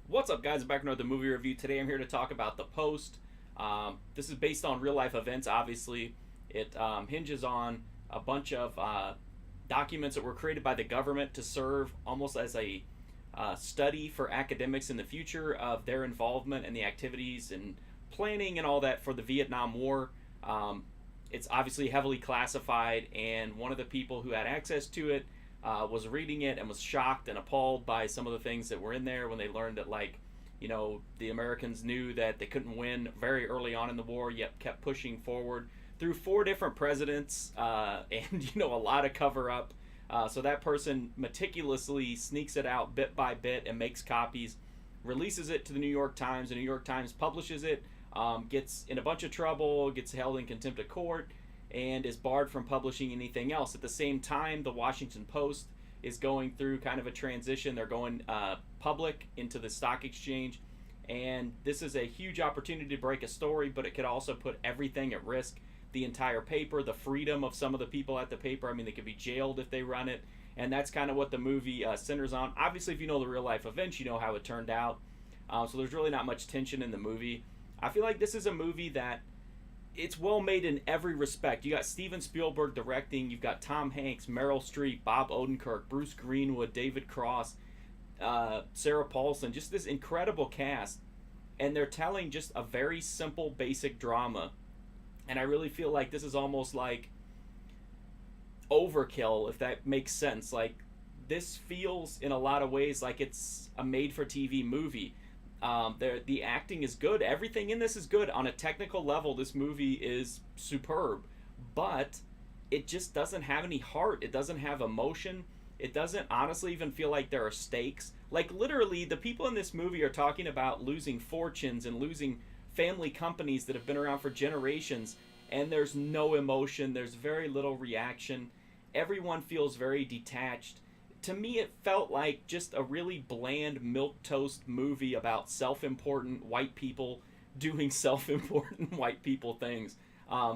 What's up, guys? Back with another movie review. Today I'm here to talk about The Post. This is based on real life events, obviously. It hinges on a bunch of documents that were created by the government to serve almost as a study for academics in the future of their involvement and the activities and planning and all that for the Vietnam War. It's obviously heavily classified, and one of the people who had access to it was reading it and was shocked and appalled by some of the things that were in there when they learned that, like, the Americans knew that they couldn't win very early on in the war, yet kept pushing forward through four different presidents and, a lot of cover up. So that person meticulously sneaks it out bit by bit and makes copies, releases it to the New York Times. The New York Times publishes it, gets in a bunch of trouble, gets held in contempt of court, and is barred from publishing anything else. At the same time, the Washington Post is going through kind of a transition. They're going public into the stock exchange, and this is a huge opportunity to break a story, but it could also put everything at risk. The entire paper, the freedom of some of the people at the paper. I mean, they could be jailed if they run it, and that's kind of what the movie centers on. Obviously, if you know the real life events, you know how it turned out. So there's really not much tension in the movie. I feel like this is a movie that it's well made in every respect. You got Steven Spielberg directing. You've got Tom Hanks, Meryl Streep, Bob Odenkirk, Bruce Greenwood, David Cross, Sarah Paulson. Just this incredible cast, and they're telling just a very simple, basic drama. And I really feel like this is almost like overkill, if that makes sense. Like, this feels in a lot of ways like it's a made-for-TV movie. The acting is good. Everything in this is good. On a technical level, this movie is superb. But it just doesn't have any heart. It doesn't have emotion. It doesn't honestly even feel like there are stakes. Like, literally, the people in this movie are talking about losing fortunes and losing family companies that have been around for generations, and there's no emotion. There's very little reaction. Everyone feels very detached. To me, it felt like just a really bland milquetoast movie about self-important white people doing self-important white people things.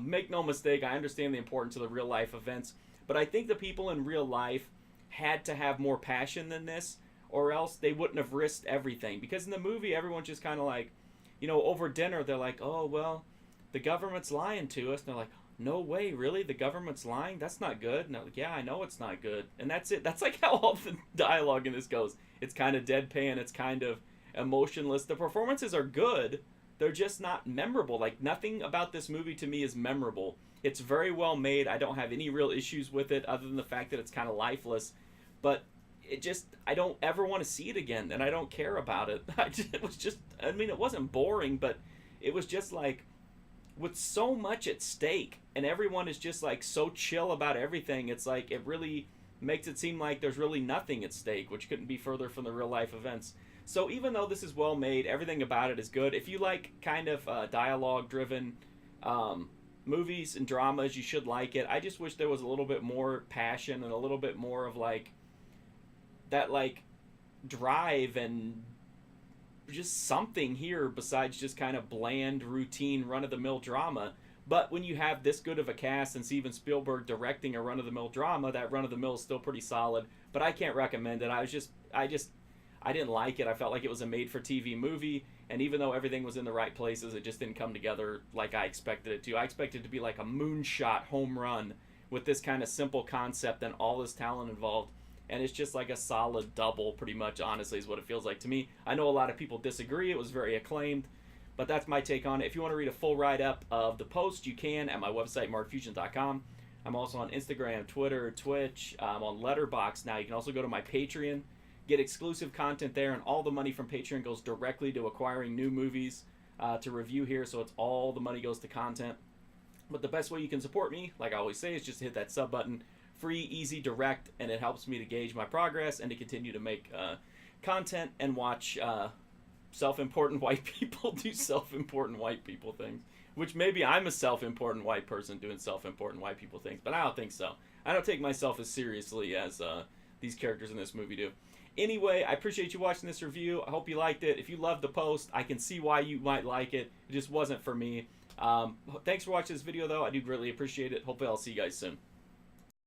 Make no mistake, I understand the importance of the real life events, but I think the people in real life had to have more passion than this, or else they wouldn't have risked everything. Because in the movie, everyone's just kind of like, over dinner, they're like, oh, well, the government's lying to us. And they're like, no way, really? The government's lying? That's not good. And they're like, yeah, I know it's not good. And that's it. That's like how all the dialogue in this goes. It's kind of deadpan. It's kind of emotionless. The performances are good. They're just not memorable. Like, nothing about this movie to me is memorable. It's very well made. I don't have any real issues with it other than the fact that it's kind of lifeless. But I don't ever want to see it again, and I don't care about it. It was just, I mean, it wasn't boring, but it was just like, with so much at stake, and everyone is just like so chill about everything, it's like, it really makes it seem like there's really nothing at stake, which couldn't be further from the real life events. So even though this is well made, everything about it is good. If you like kind of dialogue driven movies and dramas, you should like it. I just wish there was a little bit more passion and a little bit more of like that, like, drive and just something here besides just kind of bland, routine, run-of-the-mill drama. But when you have this good of a cast and Steven Spielberg directing a run-of-the-mill drama, that run-of-the-mill is still pretty solid. But I can't recommend it. I didn't like it. I felt like it was a made-for-TV movie, and even though everything was in the right places, it just didn't come together like I expected it to. I expected it to be like a moonshot home run with this kind of simple concept and all this talent involved. And it's just like a solid double, pretty much, honestly, is what it feels like to me. I know a lot of people disagree. It was very acclaimed, but that's my take on it. If you want to read a full write-up of The Post, you can at my website, markfusion.com. I'm also on Instagram, Twitter, Twitch. I'm on Letterboxd now. You can also go to my Patreon, get exclusive content there, and all the money from Patreon goes directly to acquiring new movies to review here, so it's all the money goes to content. But the best way you can support me, like I always say, is just to hit that sub button. Free, easy, direct, and it helps me to gauge my progress and to continue to make content and watch self-important white people do self-important white people things. Which maybe I'm a self-important white person doing self-important white people things, but I don't think so. I don't take myself as seriously as these characters in this movie do. Anyway, I appreciate you watching this review. I hope you liked it. If you loved The Post, I can see why you might like it. It just wasn't for me. Thanks for watching this video, though. I do greatly appreciate it. Hopefully I'll see you guys soon.